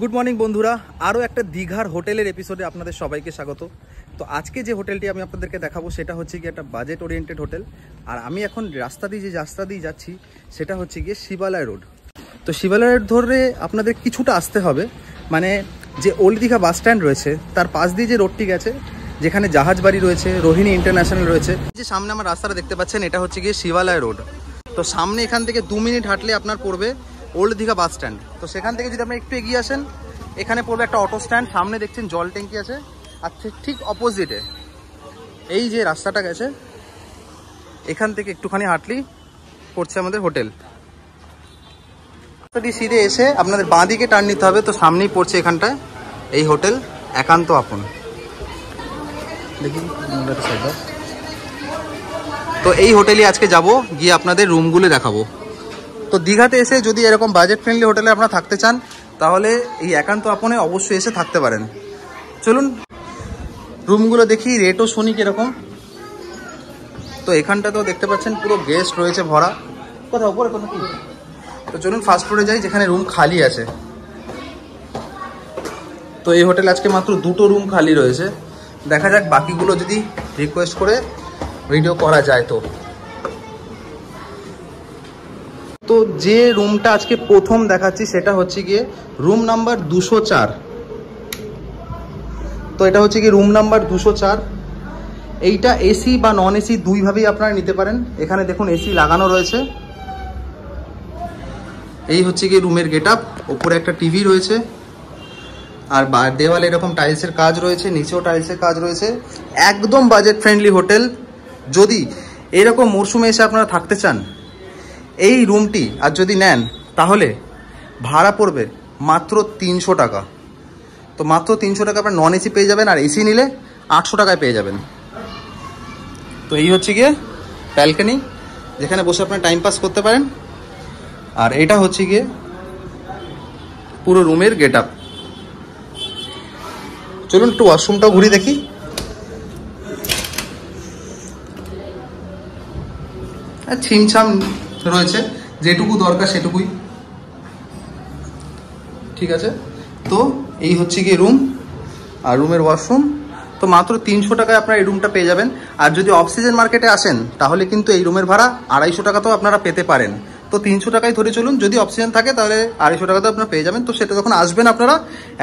Good morning বন্ধুরা, আরও একটা দীঘার হোটেলের এপিসোডে আপনাদের সবাইকে স্বাগত। তো আজকে যে হোটেলটি আমি আপনাদেরকে দেখাবো সেটা হচ্ছে গিয়ে একটা বাজেট ওরিয়েন্টেড হোটেল। আর আমি এখন যে রাস্তা দিয়ে যাচ্ছি সেটা হচ্ছে গিয়ে শিবালয় রোড। তো শিবালয় রোড ধরে আপনাদের কিছুটা আসতে হবে, মানে যে ওল্ড দীঘা বাস স্ট্যান্ড রয়েছে তার পাশ দিয়ে যে রোডটি গেছে, যেখানে জাহাজ বাড়ি রয়েছে, রোহিণী ইন্টারন্যাশনাল রয়েছে, যে সামনে আমার রাস্তাটা দেখতে পাচ্ছেন এটা হচ্ছে গিয়ে শিবালয় রোড। তো সামনে এখান থেকে 2 মিনিট হাঁটলে আপনার পড়বে ওল্ড দীঘা বাস স্ট্যান্ড। তো সেখান থেকে যদি আপনি একটু এগিয়ে আসেন, এখানে পড়বে একটা অটো স্ট্যান্ড, সামনে দেখছেন জল ট্যাঙ্কি আছে, আর ঠিক অপোজিটে এই যে রাস্তাটা গেছে এখান থেকে একটুখানি হাঁটলেই পড়ছে আমাদের হোটেল। সিধে এসে আপনাদের বাঁ দিকে টার্ন নিতে হবে, তো সামনেই পড়ছে এখানটায় এই হোটেল একান্ত আপন। দেখি তো এই হোটেলে আজকে যাব, গিয়ে আপনাদের রুমগুলো দেখাবো। তো দীঘাতে এসে যদি এরকম বাজেট ফ্রেন্ডলি হোটেলে আপনারা থাকতে চান তাহলে এই একান্ত আপনে অবশ্যই এসে থাকতে পারেন। চলুন রুমগুলো দেখি, রেটও শুনি কিরকম। তো এখানটাতেও দেখতে পাচ্ছেন পুরো গেস্ট রয়েছে ভরা। কোথাও উপরে কোনো কি? তো চলুন ফার্স্ট ফ্লোরে যাই যেখানে রুম খালি আছে। তো এই হোটেলে আজকে মাত্র 2টো রুম খালি রয়েছে, দেখা যাক বাকিগুলো যদি রিকোয়েস্ট করে ভিডিও করা যায়। তো যে রুমটা আজকে প্রথম দেখাচ্ছি সেটা হচ্ছে গিয়ে রুম নাম্বার 204। তো এটা হচ্ছে গিয়ে রুম নাম্বার 204। এইটা এসি বা নন এসি দুইভাবেই আপনারা নিতে পারেন। এখানে দেখুন এসি লাগানো রয়েছে। এই হচ্ছে গিয়ে রুমের গেট আপ। ওপরে একটা টিভি রয়েছে, আর দেওয়ালে এরকম টাইলসের কাজ রয়েছে, নিচেও টাইলসের কাজ রয়েছে। একদম বাজেট ফ্রেন্ডলি হোটেল। যদি এরকম মরশুমে এসে আপনারা থাকতে চান, এই রুমটি আর যদি নেন তাহলে ভাড়া পড়বে মাত্র 300 টাকা। তো মাত্র 300 টাকা আপনার নন এসি পেয়ে যাবেন, আর এসি নিলে 800 টাকায় পেয়ে যাবেন। তো এই হচ্ছে গিয়ে ব্যালকনি, যেখানে বসে আপনার টাইম পাস করতে পারেন। আর এটা হচ্ছে গিয়ে পুরো রুমের গেট আপ। চলুন একটু ওয়াশরুমটাও ঘুরে দেখি। ছিমছাম রয়েছে, যেটুকু দরকার সেটুকুই ঠিক আছে। তো এই হচ্ছে গিয়ে রুম আর রুমের ওয়াশরুম। তো মাত্র 300 টাকায় আপনারা এই রুমটা পেয়ে যাবেন। আর যদি অক্সিজেন মার্কেটে আসেন তাহলে কিন্তু এই রুমের ভাড়া 250 টাকাতেও আপনারা পেতে পারেন। তো 300 টাকায় ধরে চলুন, যদি অক্সিজেন থাকে তাহলে 250 টাকাতেও আপনারা পেয়ে যাবেন। তো সেটা যখন আসবেন আপনারা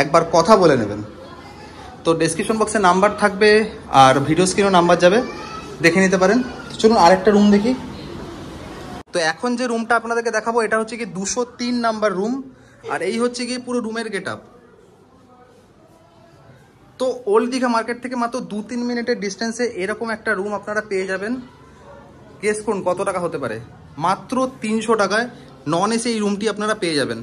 একবার কথা বলে নেবেন। তো ডেসক্রিপশন বক্সে নাম্বার থাকবে আর ভিডিও স্ক্রিনেও নাম্বার যাবে, দেখে নিতে পারেন। তো চলুন আরেকটা রুম দেখি। তো এখন যে রুমটা আপনাদেরকে দেখাবো এটা হচ্ছে কি 203 নাম্বার রুম, আর এই হচ্ছে গিয়ে পুরো রুমের গেট আপ। তো ওল্ড দীঘা মার্কেট থেকে মাত্র 2-3 মিনিটের ডিস্টেন্সে এরকম একটা রুম আপনারা পেয়ে যাবেন। গেস করুন কত টাকা হতে পারে? মাত্র 300 টাকায় নন এসি এই রুমটি আপনারা পেয়ে যাবেন।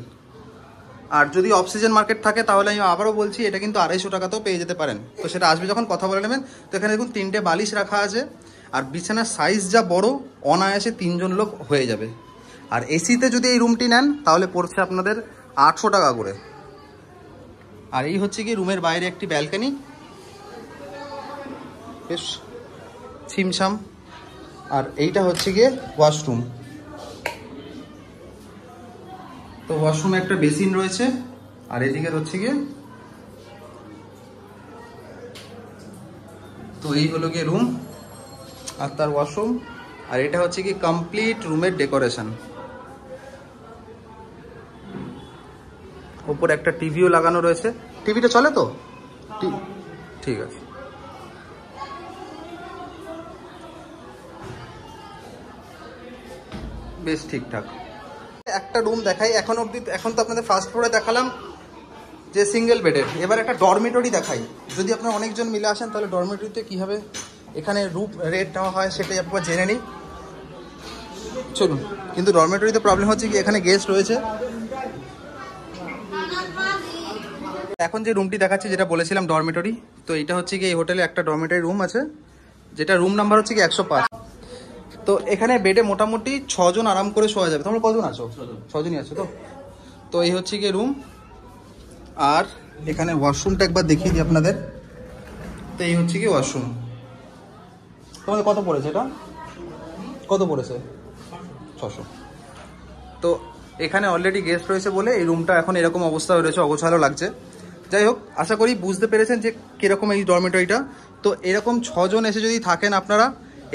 আর যদি অক্সিজেন মার্কেট থাকে তাহলে আমি আবারও বলছি এটা কিন্তু 250 টাকাতেও পেয়ে যেতে পারেন। তো সেটা আসবে যখন কথা বলে নেবেন। তো এখানে দেখুন 3টে বালিশ রাখা আছে, আর বিছানার সাইজ যা বড়, অনায়াসে 3 জন লোক হয়ে যাবে। আর এসিতে যদি এই রুমটি নেন তাহলে পড়ছে আপনাদের 800 টাকা করে। আর এই হচ্ছে কি রুমের বাইরে একটি ব্যালকনি, বেশ ছিমছাম। আর এইটা হচ্ছে গিয়ে ওয়াশরুম। তো ওয়াশরুমে একটা বেসিন রয়েছে, আর এদিকে হচ্ছে গিয়ে, তো এই হলো গিয়ে রুম আর তার ওয়াশরুম। আর এটা হচ্ছে কি কমপ্লিট রুমের ডেকোরেশন। ওপরে একটা টিভিও লাগানো রয়েছে। টিভিটা চলে তো? ঠিক আছে। বেশ ঠিকঠাক। একটা রুম দেখাই এখন অবধি। এখন তো আপনাদের ফার্স্ট ফ্লোরে দেখালাম যে সিঙ্গেল বেডের, এবার একটা ডরমেটরি দেখাই। যদি আপনারা অনেকজন মিলে আসেন তাহলে ডরমেটরিতে কীভাবে এখানে রুম রেট নেওয়া হয় সেটাই আপনারা জেনে নিই। চলুন। কিন্তু ডরমেটরিতে প্রবলেম হচ্ছে কি এখানে গেস্ট রয়েছে। এখন যে রুমটি দেখাচ্ছি যেটা বলেছিলাম ডরমেটরি, তো এটা হচ্ছে কি এই হোটেলে একটা ডরমেটরি রুম আছে, যেটা রুম নাম্বার হচ্ছে কি 105। তো এখানে বেডে মোটামুটি 6 জন আরাম করে শোয়া যাবে। তোমরা কজন আছো? 6 জনই আছো। তো এই হচ্ছে কি রুম। আর এখানে ওয়াশরুমটা একবার দেখিয়ে দিই আপনাদের। তো এই হচ্ছে কি ওয়াশরুম। তোমাদের কত পড়েছে? এটা কত পড়েছে? 600। তো এখানে অলরেডি গেস্ট রয়েছে বলে এই রুমটা এখন এরকম অবস্থা হয়ে রয়েছে, অগোছালো লাগছে। যাই হোক, আশা করি বুঝতে পেরেছেন যে কীরকম এই ডরমেটরিটা। তো এরকম 6 জন এসে যদি থাকেন আপনারা,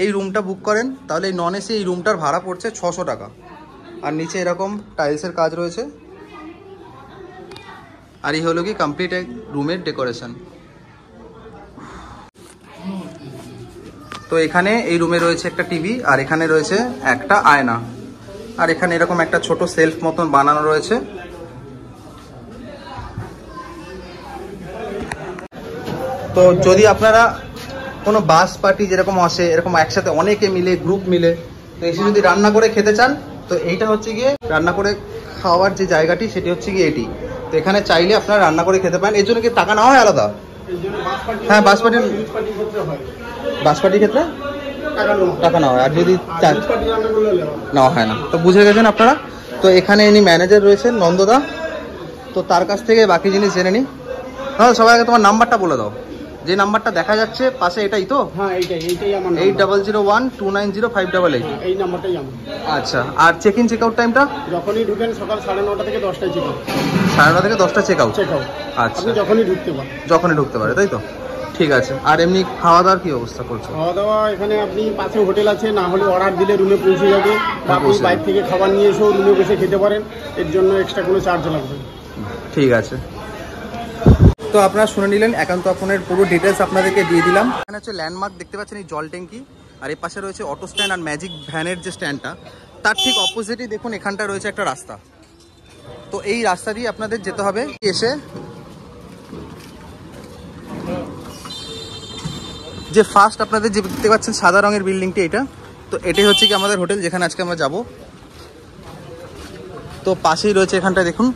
এই রুমটা বুক করেন, তাহলে এই নন এসি এই রুমটার ভাড়া পড়ছে 600 টাকা। আর নিচে এরকম টাইলসের কাজ রয়েছে। আর এই হলো কি কমপ্লিট এক রুমের ডেকোরেশন। তো এখানে এই রুমে রয়েছে একটা টিভি, আর এখানে রয়েছে একটা আয়না, আর এখানে এরকম একটা ছোট সেলফ মতন বানানো রয়েছে। তো যদি আপনারা কোনো বাস পার্টি যেরকম আসে, এরকম একসাথে অনেকে মিলে গ্রুপ মিলে তো এসে যদি রান্না করে খেতে চান, তো এইটা হচ্ছে গিয়ে রান্না করে খাওয়ার যে জায়গাটি সেটি হচ্ছে গিয়ে এটি। তো এখানে চাইলে আপনারা রান্না করে খেতে পারেন। এর জন্য কি টাকা নেওয়া হয় আলাদা? হ্যাঁ, বাস পার্টির ক্ষেত্রে টাকা নেওয়া হয়, আর যদি নেওয়া হয় না। তো বুঝে গেছেন আপনারা। তো এখানে ইনি ম্যানেজার রয়েছেন নন্দদা, তো তার কাছ থেকে বাকি জিনিস জেনে নিই। হ্যাঁ, সবাই আগে তোমার নাম্বারটা বলে দাও। যে নাম্বারটা দেখা যাচ্ছে পাশে, এটাই তো? হ্যাঁ, এইটাই আমার নাম্বার। 8001290588 এই নাম্বারটাই আমার। আচ্ছা, আর চেক ইন চেক আউট টাইমটা? যখনই ঢুকেন সকাল 9:30 থেকে 10টায় চেক আউট। 9:30 থেকে 10টা চেক আউট। আচ্ছা, আপনি যখনই ঢুকতে পারেন। যখনই ঢুকতে পারে, তাই তো? ঠিক আছে। আর এমনি খাওয়া দাওয়ার কি অবস্থা করছো? খাওয়া দাওয়া এখানে আপনি পাশে হোটেল আছে, না হলে অর্ডার দিলে রুমে পৌঁছে যাবে, বা আপনি বাইরে থেকে খাবার নিয়ে এসেও রুমে বসে খেতে পারেন। এর জন্য এক্সট্রা কোনো চার্জ লাগবে। ঠিক আছে। তো আপনারা শুনে নিলেন, একান্ত আপনার পুরো ডিটেলস আপনাদেরকে দিয়ে দিলাম। এখানে হচ্ছে ল্যান্ডমার্ক দেখতে পাচ্ছেন, এই জল ট্যাঙ্কি, আর এই পাশে রয়েছে অটো স্ট্যান্ড আর ম্যাজিক ভ্যানের যে স্ট্যান্ডটা, তার ঠিক অপোজিটই দেখুন এখানটা রয়েছে একটা রাস্তা। তো এই রাস্তা দিয়ে আপনাদের যেতে হবে। এসে যে ফার্স্ট আপনাদের যে দেখতে পাচ্ছেন সাদা রঙের বিল্ডিংটি, এটা তো এটাই হচ্ছে কি আমাদের হোটেল, যেখানে আজকে আমরা যাব। তো পাশেই রয়েছে এখানটা দেখুন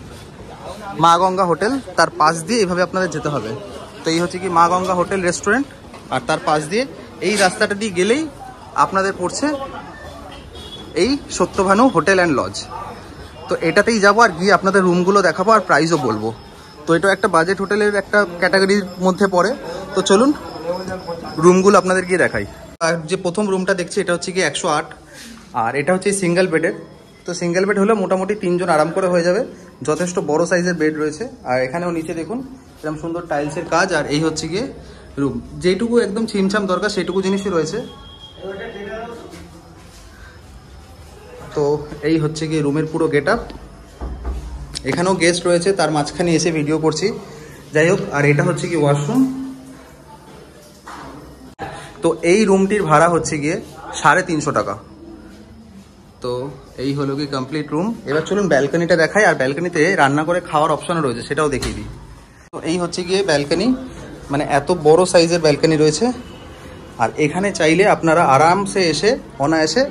মা গঙ্গা হোটেল, তার পাশ দিয়ে এইভাবে আপনাদের যেতে হবে। তো এই হচ্ছে কি মা গঙ্গা হোটেল রেস্টুরেন্ট, আর তার পাশ দিয়ে এই রাস্তাটা দিয়ে গেলেই আপনাদের পড়ছে এই সত্যভানু হোটেল অ্যান্ড লজ। তো এটাতেই যাবো, আর গিয়ে আপনাদের রুমগুলো দেখাবো আর প্রাইসও বলবো। তো এটা একটা বাজেট হোটেলের একটা ক্যাটাগরির মধ্যে পড়ে। তো চলুন রুমগুলো আপনাদের গিয়ে দেখাই। আর যে প্রথম রুমটা দেখছি এটা হচ্ছে কি 108, আর এটা হচ্ছে সিঙ্গেল বেডের। তো সিঙ্গেল বেড হলে মোটামুটি 3 জন আরাম করে হয়ে যাবে, যথেষ্ট বড় সাইজের বেড রয়েছে। আর এখানেও নিচে দেখুন এরকম সুন্দর টাইলসের কাজ। আর এই হচ্ছে গিয়ে রুম, যেটুকু একদম ছিমছাম দরকার সেটুকু জিনিসই রয়েছে। তো এই হচ্ছে গিয়ে রুমের পুরো গেট আপ। এখানেও গেস্ট রয়েছে, তার মাঝখানে এসে ভিডিও করছি। যাই হোক, আর এটা হচ্ছে কি ওয়াশরুম। তো এই রুমটির ভাড়া হচ্ছে গিয়ে 350 টাকা। তো এই হলো কি কমপ্লিট রুম। এবার চলুন ব্যালকনিটা দেখাই, আর ব্যালকনিতে রান্না করে খাওয়ার অপশনও রয়েছে, সেটাও দেখিয়ে দিই। তো এই হচ্ছে গিয়ে ব্যালকনি, মানে এত বড় সাইজের ব্যালকনি রয়েছে। আর এখানে চাইলে আপনারা আরামসে এসে অনায়াসে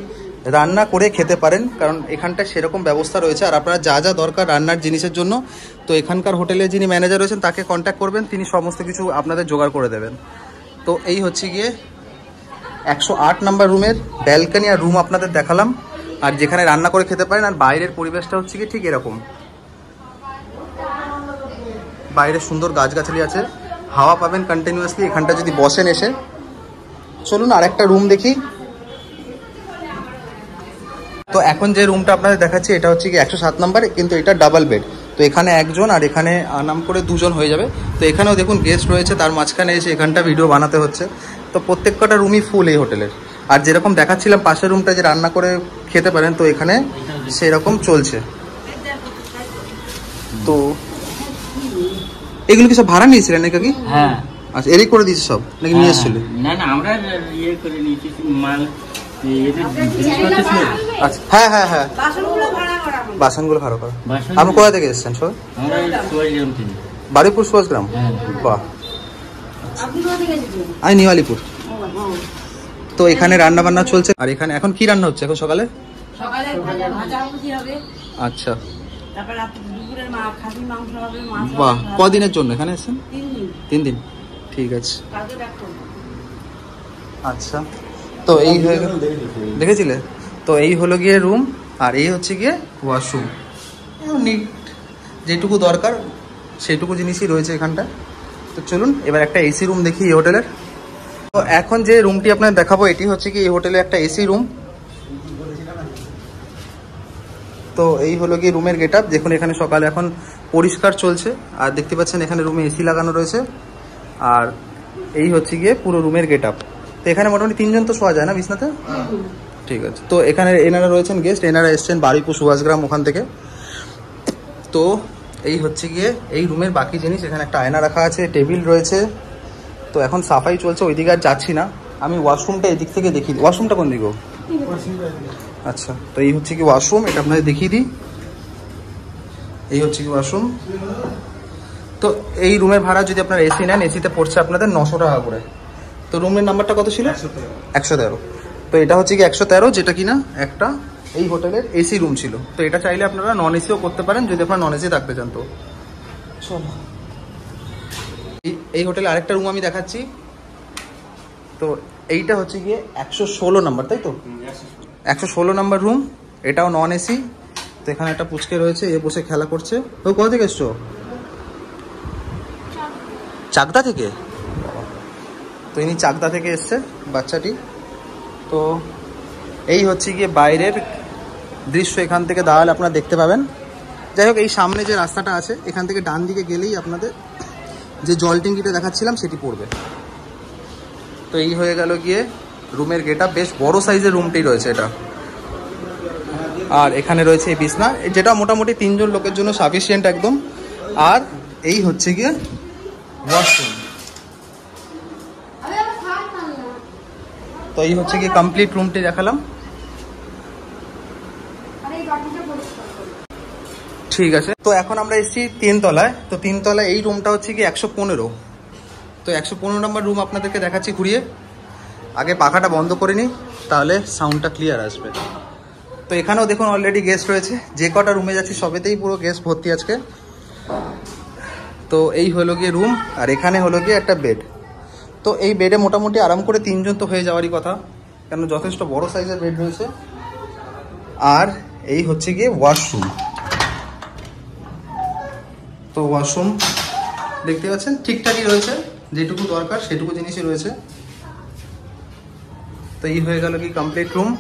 রান্না করে খেতে পারেন, কারণ এখানটা সেরকম ব্যবস্থা রয়েছে। আর আপনারা যা যা দরকার রান্নার জিনিসের জন্য, তো এখানকার হোটেলে যিনি ম্যানেজার রয়েছেন তাকে কন্ট্যাক্ট করবেন, তিনি সমস্ত কিছু আপনাদের জোগাড় করে দেবেন। তো এই হচ্ছে গিয়ে 108 নাম্বার রুমের ব্যালকনি আর রুম আপনাদের দেখালাম, আর যেখানে রান্না করে খেতে পারেন। আর বাইরের পরিবেশটা হচ্ছে কি ঠিক এরকম, বাইরে সুন্দর গাছগাছালি আছে, হাওয়া পাবেন কন্টিনিউয়াসলি এখানটা যদি বসেন এসে। চলুন আর একটা রুম দেখি। তো এখন যে রুমটা আপনাদের দেখাচ্ছি এটা হচ্ছে কি 107 নাম্বার, কিন্তু এটা ডাবল বেড। তো এখানে একজন আর এখানে আনাম করে 2 জন হয়ে যাবে। তো এখানেও দেখুন গেস্ট রয়েছে, তার মাঝখানে এসে এখানটা ভিডিও বানাতে হচ্ছে। তো প্রত্যেকটা রুমই ফুল এই হোটেলের। আর যেরকম দেখাচ্ছিলাম পাশের রুমটা যে রান্না করে খেতে পারেন, তো এখানে সেরকম চলছে। তো এগুলো কি সব ভাড়া নিয়েছিলেন নাকি? হ্যাঁ। আচ্ছা, এরই করে দিয়েছে সব নাকি নিয়ে এসেছিল? না না, আমরা ইয়ে করে নিয়েছি মাল। আচ্ছা, হ্যাঁ হ্যাঁ হ্যাঁ, বাসনগুলো ভাড়া করা। আপনি কোথা থেকে এসেছেন সব? বারুইপুর সুভাষগ্রাম। বাহ, আমি নিউ-আলিপুর। তো এখানে রান্না বান্না চলছে। আর এখানে এখন কি রান্না হচ্ছে এখন সকালে? আচ্ছা, বাহ, কদিনের জন্য এখানে এসেছেন? 3 দিন। ঠিক আছে, আচ্ছা। তো এই হয়ে গেল, দেখেছিলে? তো এই হলো গিয়ে রুম, আর এই হচ্ছে গিয়ে ওয়াশরুম। নিট, যেটুকু দরকার সেইটুকু জিনিসই রয়েছে এখানটা। তো চলুন এবার একটা এসি রুম দেখি এই হোটেলের। তো এখন যে রুমটি আপনাদের দেখাবো এটি হচ্ছে কি এই হোটেলে একটা এসি রুম। তো এই হলো গিয়ে রুমের গেট আপ। দেখুন এখানে সকালে এখন পরিষ্কার চলছে, আর দেখতে পাচ্ছেন এখানে রুমে এসি লাগানো রয়েছে। আর এই হচ্ছে গিয়ে পুরো রুমের গেট আপ। তো এখানে মোটামুটি 3 জন তো শোয়া যায় না বিছনাতে? ঠিক আছে। তো এখানে এনারা রয়েছেন গেস্ট, এনারা এসছেন বারুইপুর সুভাষগ্রাম ওখান থেকে। তো এই হচ্ছে গিয়ে এই রুমের বাকি জিনিস। এখানে একটা আয়না রাখা আছে, টেবিল রয়েছে। তো এখন সাফাই চলছে, ওইদিকে আর যাচ্ছি না, আমি ওয়াশরুমটা এদিক থেকে দেখি। ওয়াশরুমটা কোন দিকে? আচ্ছা, তো এই হচ্ছে কি ওয়াশরুম, এটা আপনাদের দেখিয়ে দিই। এই হচ্ছে কি ওয়াশরুম। তো এই রুমের ভাড়া যদি আপনারা এসি নেন, এসিতে পড়ছে আপনাদের 900 টাকা করে। তো রুমের নাম্বারটা কত ছিল? 113। তো এটা হচ্ছে কি 113, যেটা কিনা একটা এই হোটেলের এসি রুম ছিল। তো এটা চাইলে আপনারা নন এসিও করতে পারেন যদি আপনারা নন এসি থাকতে চান। তো চলো এই হোটেলে আরেকটা রুম আমি দেখাচ্ছি। তো এইটা হচ্ছে গিয়ে 116 নাম্বার, তাই তো? 116 নাম্বার রুম, এটাও নন এসি। তো এখানে একটা পুচকে রয়েছে, এ বসে খেলা করছে। তো কোথা থেকে এসছো? চাকদা থেকে? তো ইনি চাকদা থেকে এসছে বাচ্চাটি। তো এই হচ্ছে গিয়ে বাইরের দৃশ্য, এখান থেকে দাঁড়ালে আপনারা দেখতে পাবেন। যাই হোক, এই সামনে যে রাস্তাটা আছে এখান থেকে ডান দিকে গেলেই আপনাদের যে জল ট্যাঙ্কিটা দেখাচ্ছিলাম সেটি পড়বে। তো এই হয়ে গেল গিয়ে রুমের গেট আপ। বেশ বড় সাইজের রুমটি রয়েছে এটা। আর এখানে রয়েছে এই বিছনা, যেটা মোটামুটি 3 জন লোকের জন্য সাফিসিয়েন্ট একদম। আর এই হচ্ছে গিয়ে ওয়াশরুম। তো এই হচ্ছে গিয়ে কমপ্লিট রুমটি দেখালাম। ঠিক আছে। তো এখন আমরা এসেছি 3 তলায়। তো 3 তলায় এই রুমটা হচ্ছে কি 115। তো 115 নম্বর রুম আপনাদেরকে দেখাচ্ছি ঘুরিয়ে। আগে পাখাটা বন্ধ করে নিই, তাহলে সাউন্ডটা ক্লিয়ার আসবে। তো এখানেও দেখুন অলরেডি গেস্ট রয়েছে। যে কটা রুমে যাচ্ছি সবেতেই পুরো গেস্ট ভর্তি আজকে। তো এই হলো গিয়ে রুম, আর এখানে হলো গিয়ে একটা বেড। তো এই বেডে মোটামুটি আরাম করে 3 জন তো হয়ে যাওয়ারই কথা, কারণ যথেষ্ট বড় সাইজের বেড রয়েছে। আর এই হচ্ছে গিয়ে ওয়াশরুম। তো ওয়াশরুম দেখতে পাচ্ছেন ঠিকঠাকই রয়েছে, যেটুকু দরকার সেটুকু জিনিসই রয়েছে। তো এই হয়ে গেল কি কমপ্লিট রুম।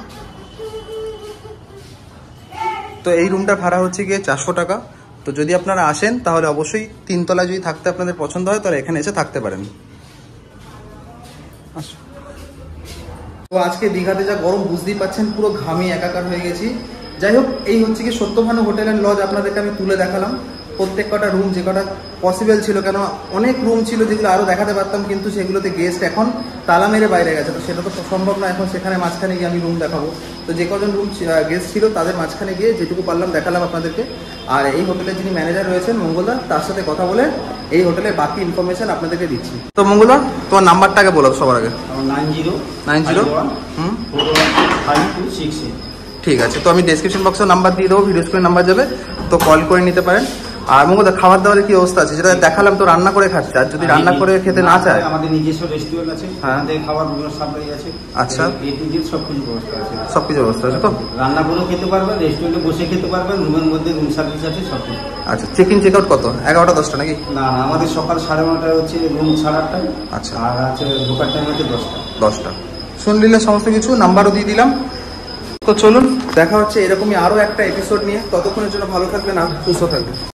তো এই রুমটা ভাড়া হচ্ছে গিয়ে 400 টাকা। তো যদি আপনারা আসেন তাহলে অবশ্যই 3 তলায় যদি থাকতে আপনাদের পছন্দ হয় তাহলে এখানে এসে থাকতে পারেন। তো আজকে দীঘাতে যা গরম বুঝতেই পাচ্ছেন, পুরো ঘামে একাকার হয়ে গেছি। যাই হোক, এই হচ্ছে কি সত্যভানু হোটেল অ্যান্ড লজ আপনাদেরকে আমি তুলে দেখালাম। প্রত্যেক কটা রুম যে কটা পসিবল ছিল, কেন অনেক রুম ছিল যেগুলো আরও দেখাতে পারতাম, কিন্তু সেগুলোতে গেস্ট এখন তালা মেরে বাইরে গেছে। তো সেটা তো সম্ভব না এখন সেখানে মাঝখানে গিয়ে আমি রুম দেখাবো। তো যে কজন রুম গেস্ট ছিল তাদের মাঝখানে গিয়ে যেটুকু পারলাম দেখালাম আপনাদেরকে। আর এই হোটেলের যিনি ম্যানেজার রয়েছেন মঙ্গলদা, তার সাথে কথা বলে এই হোটেলের বাকি ইনফরমেশন আপনাদেরকে দিচ্ছি। তো মঙ্গলদা, তোমার নাম্বারটাকে বলো সবার আগে। 90 ঠিক আছে। তো আমি ডেসক্রিপশন বক্সে নাম্বার দিয়ে দেবো, ভিডিও স্ক্রিনে নাম্বার যাবে, তো কল করে নিতে পারেন। আর মঙ্গলদা, খাবার দাবারের কি অবস্থা আছে? যেটা দেখালাম তো রান্না করে খাচ্ছে, আর যদি রান্না করে খেতে না চায়? আমাদের নিজস্ব রেস্টুরেন্ট আছে, আমাদের খাবার সাপ্লাই আছে। আচ্ছা, সবকিছু ব্যবস্থা আছে। সবকিছু ব্যবস্থা আছে। তো রান্না করেও খেতে পারবেন, রেস্টুরেন্টে বসে খেতে পারবেন, রুমের মধ্যে রুম সার্ভিস আছে সবকিছু। আচ্ছা, চেক ইন চেক আউট কত? 11টা 10টা নাকি? না, আমাদের সকাল 9:30 হচ্ছে রুম 8:30। আচ্ছা, আর আছে ঢোকার টাইম হচ্ছে 10টা। শুনলিলে সমস্ত কিছু, নাম্বারও দিয়ে দিলাম। তো চলুন দেখা হচ্ছে এরকমই আরও একটা এপিসোড নিয়ে। ততক্ষণের জন্য ভালো থাকবেন আর সুস্থ থাকবেন।